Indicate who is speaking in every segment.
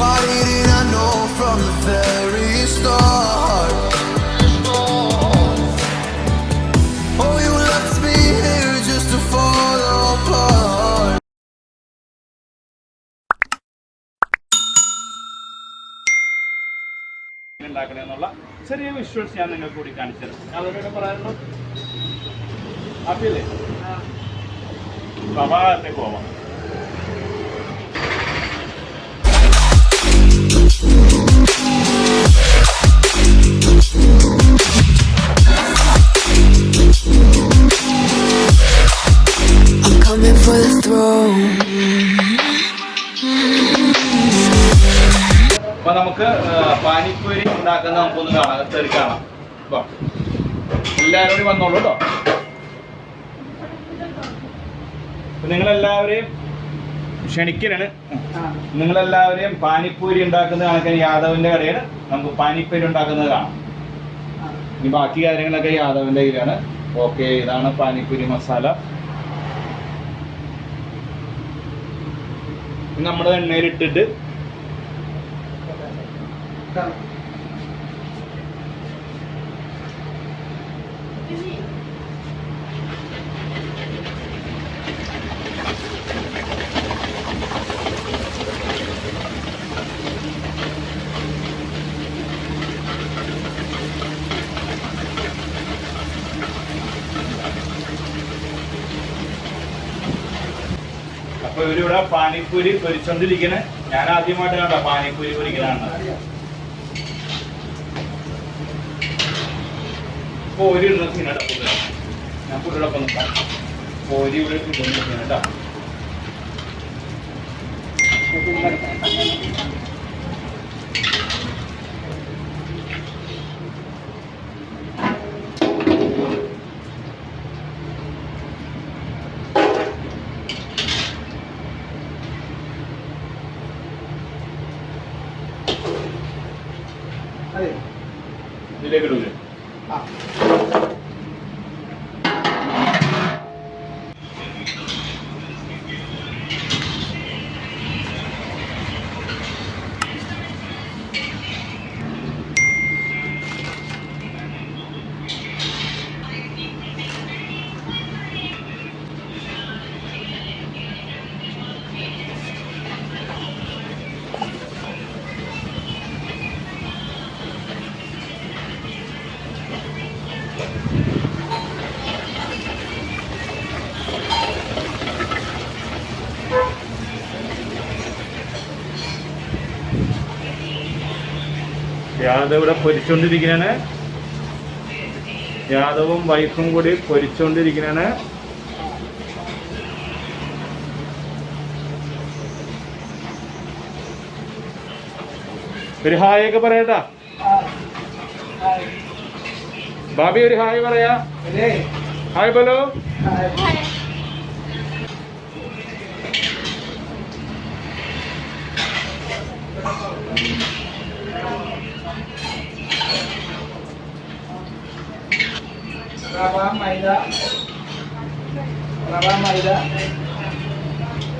Speaker 1: Why didn't I know from the very start? Oh, you left me here just to fall apart.
Speaker 2: ചെറിയ visuals ഞാൻ നിങ്ങൾക്ക് കൂടി കാണിച്ചത്. അതോടെ പറയാനുള്ളൂ. ഹാപ്പിയല്ലേ? സഭാഗത്തേക്ക് പോവാം.
Speaker 1: I'm coming for the throne.
Speaker 2: അപ്പൊ നമുക്ക് പാനിപ്പൂരി ഉണ്ടാക്കുന്ന നമുക്കൊന്ന് കാണാം, കാണാം. എല്ലാവരും കൂടി വന്നോളൂ കേട്ടോ. നിങ്ങളെല്ലാവരെയും ക്ഷണിക്കലാണ്. നിങ്ങളെല്ലാവരെയും പാനിപ്പൂരി ഉണ്ടാക്കുന്നത് കണക്കാൻ യാദവിന്റെ കടയാണ്. നമുക്ക് പാനിപ്പൂരി ഉണ്ടാക്കുന്നത് കാണാം. ഇനി ബാക്കി കാര്യങ്ങളൊക്കെ യാദവിന്റെ കയ്യിലാണ്. ഓക്കെ, ഇതാണ് പാനിപ്പൂരി മസാല. നമ്മുടെ എണ്ണയിലിട്ടിട്ട് അപ്പൊ ഇവരിവിടെ പാനിപ്പൂരി പൊരിച്ചോണ്ടിരിക്കണേ. ഞാൻ ആദ്യമായിട്ട് കണ്ട പാനിപ്പൂരി പൊരിക്കലാണ്. കോരി ഇടുന്ന ഞാൻ പുള്ളിയോടൊപ്പം നിൽക്കാം. കോരി ഇവിടെ ഇടുന്ന കേട്ടോ. ഇതിലേക്ക് ഇടൂലേ? യാദവ് ഇവിടെ പൊരിച്ചോണ്ടിരിക്കുകയാണ്. യാദവും വൈഫും കൂടി പൊരിച്ചോണ്ടിരിക്കുകയാണ്. ഒരു ഹായ് ഒക്കെ പറയട്ടാ. ഭാബി ഒരു ഹായ് പറയാ. ഹായ് ബോലോ.
Speaker 3: रवा मैदा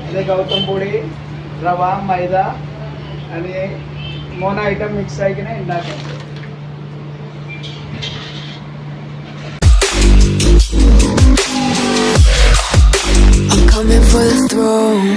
Speaker 3: इधर गौतम पोड़ी रवा मैदा आणि 3 आइटम मिक्स आहे की नाही इंदाके
Speaker 1: I'm coming for the throne.